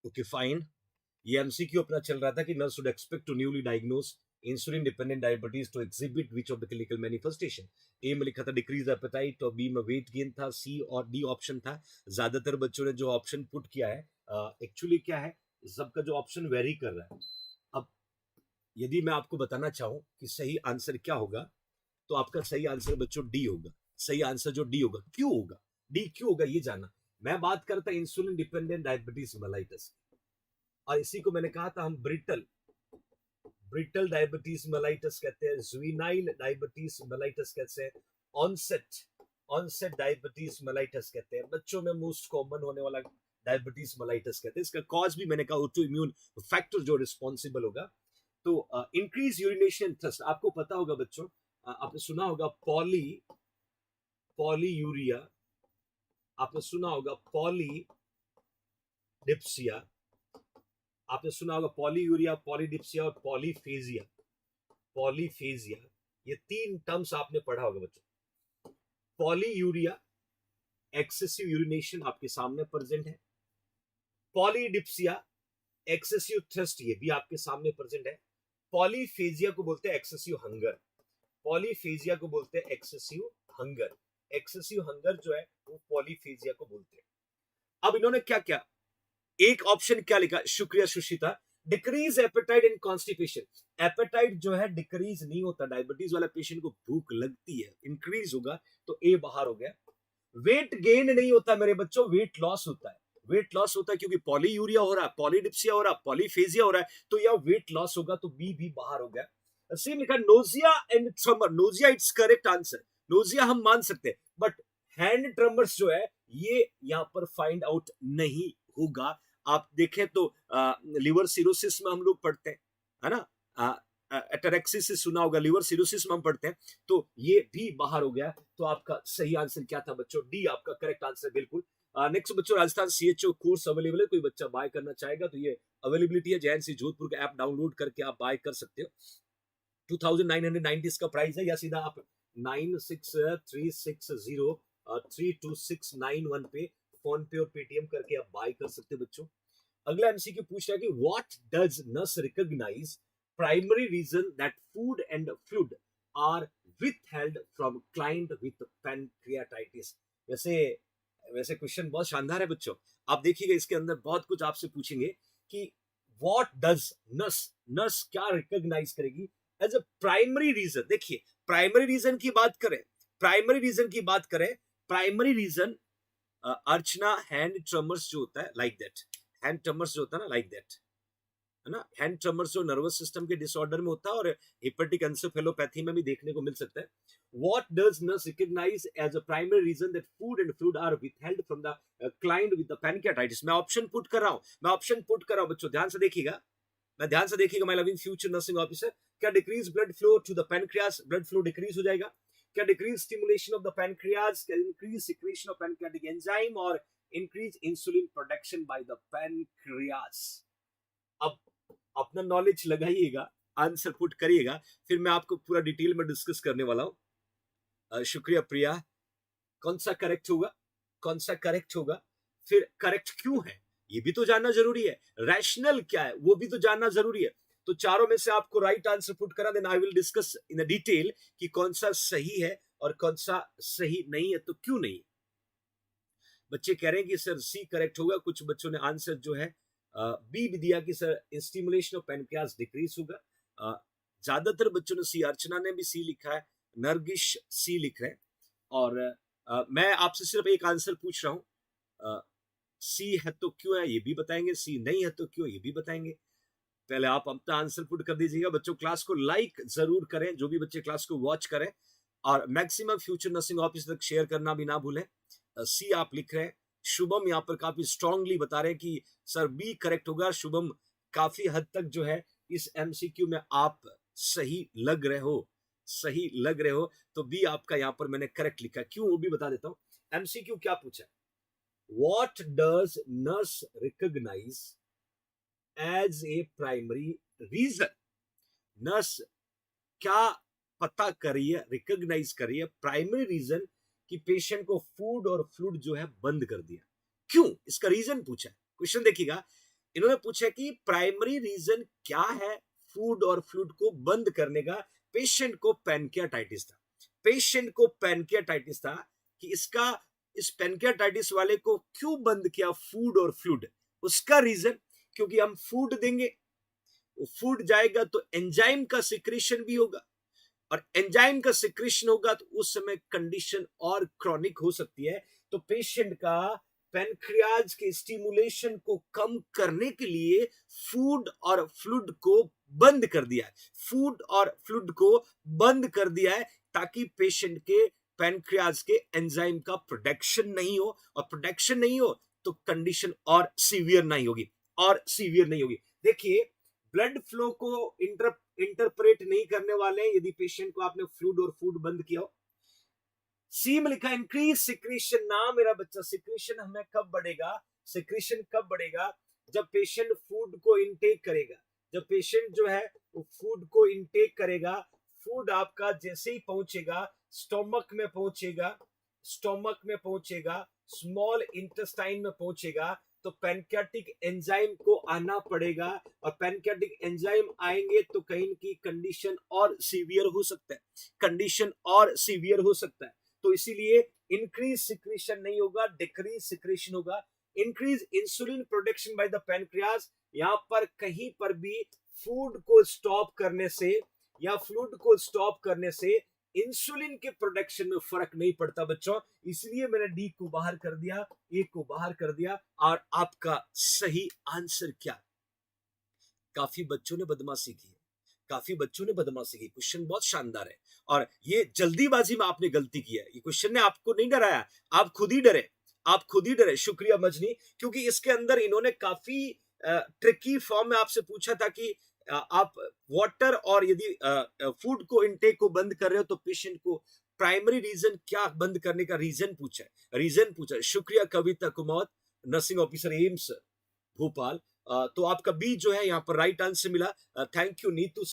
Okay fine. ये MCQ अपना चल रहा था कि nurse should expect to newly diagnose insulin dependent diabetes to exhibit which of the clinical manifestation. A में लिखा था डिक्रीज एपेटाइट और बी में वेट गेन था, सी और डी ऑप्शन था। ज्यादातर बच्चों ने जो ऑप्शन पुट किया है एक्चुअली क्या है, सबका जो ऑप्शन वेरी कर रहा है। अब यदि मैं आपको बताना चाहूं कि सही आंसर क्या होगा, तो आपका सही आंसर बच्चों डी होगा। सही आंसर जो डी होगा, क्यों होगा डी, क्यों होगा ये जाना। मैं बात करता इंसुलिन डिपेंडेंट डायबिटीज मेलाइटस, और इसी को मैंने कहा था हम ब्रिटल ब्रिटल डायबिटीज मेलाइटस कहते हैं, जुवेनाइल डायबिटीज मेलाइटस कहते हैं, ऑनसेट ऑनसेट डायबिटीज मेलाइटस कहते हैं। बच्चों में मोस्ट कॉमन होने वाला डायबिटीज मेलाइटस कहते हैं। इसका कॉज भी मैंने कहा ऑटो इम्यून फैक्टर जो रिस्पॉन्सिबल होगा। तो इंक्रीज यूरिनेशन थ्रस्ट, आपको पता होगा बच्चों, आपने सुना होगा पॉलीयूरिया, आपने सुना होगा पॉलीडिप्सिया, आपने सुना होगा पॉलीयूरिया, पॉलीडिप्सिया और पॉलीफेजिया। पॉलीफेजिया ये तीन टर्म्स आपने पढ़ा होगा बच्चों। पॉलीयूरिया एक्सेसिव यूरिनेशन आपके सामने प्रेजेंट है, पॉलीडिप्सिया एक्सेसिव थ्रस्ट ये भी आपके सामने प्रेजेंट है, पॉलीफेजिया को बोलते हैं एक्सेसिव हंगर, पॉलीफेजिया को बोलते हैं एक्सेसिव हंगर। एक्सेसिव हंगर जो है वो पॉलीफेजिया को बोलते हैं। अब इन्होंने क्या क्या, एक ऑप्शन क्या लिखा, शुक्रिया सुशिता, डिक्रीज एपेटाइट इन कॉन्स्टिपेशन। एपेटाइट जो है डिक्रीज नहीं होता, डायबिटीज वाला पेशेंट को भूख लगती है, इंक्रीज होगा तो ए बाहर हो गया। वेट गेन नहीं होता मेरे बच्चों, वेट लॉस होता है। वेट लॉस होता है क्योंकि पॉलीयूरिया हो रहा है, पॉलीडिप्सिया हो रहा है, पॉलीफेजिया हो रहा है, तो यह वेट लॉस होगा, तो बी भी बाहर हो गया। सेम लिखा nausea and tremor, nausea it's correct answer, nausea हम मान सकते हैं, बट हैंड ट्रमर्स जो है ये यहां पर फाइंड आउट नहीं होगा। आप देखें तो लिवर सिरोसिस में हम लोग पढ़ते हैं, है ना, एटेरेक्सिस सुना होगा, लिवर सिरोसिस में हम पढ़ते हैं, तो ये भी बाहर हो गया। तो आपका सही आंसर क्या था बच्चों, डी आपका करेक्ट आंसर बिल्कुल। नेक्स्ट बच्चों, राजस्थान सीएचओ कोर्स अवेलेबल है, कोई बच्चा बाय करना चाहेगा तो ये अवेलेबिलिटी है, जैन सी जोधपुर का ऐप डाउनलोड करके आप बाय कर सकते हो। 2990 इसका प्राइस है, या सीधा आप 9636032691 पे फोन पे और पेटीएम करके आप बाय कर सकते हो बच्चों। अगला एमसीक्यू पूछ रहा है कि what does nurse recognise primary reason that food and fluid are withheld from client with pancreatitis। वैसे वैसे क्वेश्चन बहुत शानदार है बच्चों, आप देखिएगा इसके अंदर बहुत कुछ आपसे पूछेंगे कि व्हाट डज नर्स, नर्स क्या रिकॉग्नाइज करेगी एज अ प्राइमरी रीजन। देखिए प्राइमरी रीजन की बात करें, प्राइमरी रीजन की बात करें, प्राइमरी रीजन अर्चना हैंड ट्रमर्स जो होता है लाइक दैट, हैंड ट्रमर्स जो होता है ना लाइक दैट, है ना, हैंड ट्रमर्स जो नर्वस सिस्टम के डिसऑर्डर में होता है और हेपेटिक एन्सेफेलोपैथी में भी देखने को मिल सकता है। What does nurse recognise as a primary reason that food and fluid are withheld from the client with the pancreatitis. मैं ऑप्शन पुट कर रहा हूं, मैं ऑप्शन पुट कर रहा हूं बच्चों, ध्यान से देखिएगा, मैं ध्यान से देखिएगा my loving future nursing officer. क्या decrease blood flow to the pancreas, blood flow decrease हो जाएगा? क्या decrease stimulation of the pancreas, क्या increase secretion of pancreatic enzyme और increase insulin production by the pancreas? अब अपना नॉलेज लगाइएगा, answer put करिएगा, फिर मैं आपको पूरा डिटेल में डिस्कस करने वाला हूं। शुक्रिया प्रिया। कौन सा करेक्ट होगा, कौन सा करेक्ट होगा, फिर करेक्ट क्यों है ये भी तो जानना जरूरी है, रैशनल क्या है वो भी तो जानना जरूरी है। तो चारों में से आपको राइट आंसर पुट करा, then I will discuss in detail कि कौन सा सही है और कौन सा सही नहीं है, तो क्यों नहीं। बच्चे कह रहे हैं कि सर सी करेक्ट होगा, कुछ बच्चों ने आंसर जो है बी भी दिया कि sir stimulation of pancreas decrease होगा। ज्यादातर बच्चों ने सी, अर्चना ने भी सी लिखा है, नरगिश सी लिख रहे हैं, और मैं आपसे सिर्फ एक आंसर पूछ रहा हूं, सी है तो क्यों है ये भी बताएंगे, सी नहीं है तो क्यों ये भी बताएंगे। पहले आप अपना आंसर पुट कर दीजिएगा बच्चों। क्लास को लाइक जरूर करें, जो भी बच्चे क्लास को वॉच करें, और मैक्सिमम फ्यूचर नर्सिंग ऑफिस तक शेयर करना भी ना भूलें। सी आप लिख रहे हैं, शुभम यहाँ पर काफी स्ट्रांगली बता रहे हैं कि सर बी करेक्ट होगा। शुभम काफी हद तक जो है इस एमसीक्यू में आप सही लग रहे हो, सही लग रहे हो, तो बी आपका यहाँ पर मैंने करेक्ट लिखा, क्यों वो भी बता देता हूं। एमसीक्यू क्या पूछा, what does nurse recognise as a primary reason. Nurse क्या पता करिए, रिकॉग्नाइज करिए प्राइमरी रीजन कि पेशेंट को फूड और फ्लूइड जो है बंद कर दिया, क्यों, इसका रीजन पूछा है। क्वेश्चन देखिएगा, इन्होंने पूछा कि प्राइमरी रीजन क्या है फूड और फ्लूइड को बंद करने का। पेशेंट को पैनकियाटाइटिस था, पेशेंट को पैनकियाटाइटिस था कि इस पैनकियाटाइटिस वाले को क्यों बंद किया फूड और फ्लूइड। उसका रीजन, क्योंकि हम फूड देंगे, फूड जाएगा तो एंजाइम का सिक्रेशन भी होगा, और एंजाइम का सिक्रेशन होगा तो उस समय कंडीशन और क्रॉनिक हो सकती है। तो पेशेंट का पैनक्रियाज के स्टिमुलेशन को कम करने के लिए फूड और फ्लूइड को बंद कर दिया है, फूड और फ्लूइड को बंद कर दिया है, ताकि पेशेंट के पैनक्रियाज के एंजाइम का प्रोडक्शन नहीं हो, और प्रोडक्शन नहीं हो तो कंडीशन और सीवियर नहीं होगी, और सीवियर नहीं होगी। देखिए, ब्लड फ्लो को इंटरप्रेट नहीं करने वाले यदि पेशेंट को आपने फ्लूइड और फूड बंद किया हो। सी में लिखा इंक्रीज सिक्रेशन। ना मेरा बच्चा, सिक्रेशन हमें कब बढ़ेगा, सिक्रेशन कब बढ़ेगा, जब पेशेंट फूड को इनटेक करेगा, जब पेशेंट जो है वो फूड को इनटेक करेगा। फूड आपका जैसे ही पहुंचेगा स्टोमक में पहुंचेगा, स्टोमक में पहुंचेगा, स्मॉल इंटेस्टाइन में पहुंचेगा, तो पैनक्रियाटिक एंजाइम को आना पड़ेगा, और पैनक्रियाटिक एंजाइम आएंगे तो कहीं की कंडीशन और सीवियर हो सकता है, कंडीशन और सीवियर हो सकता है। तो इसीलिए इंक्रीज सिक्रेशन नहीं होगा, डिक्रीज सिक्रेशन होगा। Increase insulin production by the pancreas, यहां पर कहीं पर भी फूड को स्टॉप करने से या फ्लूइड को स्टॉप करने से इंसुलिन के प्रोडक्शन में फर्क नहीं पड़ता बच्चों। इसलिए मैंने डी को बाहर कर दिया, ए को बाहर कर दिया। और आपका सही आंसर क्या? काफी बच्चों ने बदमाशी की है, काफी बच्चों ने बदमाशी की। क्वेश्चन बहुत शानदार है, और ये जल्दीबाजी में आपने गलती की है। ये क्वेश्चन ने आपको नहीं डराया, आप खुद ही डरे, आप खुद ही डरे। शुक्रिया मजनी, क्योंकि इसके अंदर इन्होंने काफी ट्रिकी फॉर्म में आपसे पूछा था कि आप वाटर और यदि फूड को इनटेक को बंद कर रहे हो तो पेशेंट को प्राइमरी रीजन क्या बंद करने का रीजन पूछा है, रीजन पूछा है। शुक्रिया कविता कुमार, नर्सिंग ऑफिसर एम्स भोपाल। तो आपका बी जो है यहाँ पर राइट आंसर मिला। Thank you Neetu.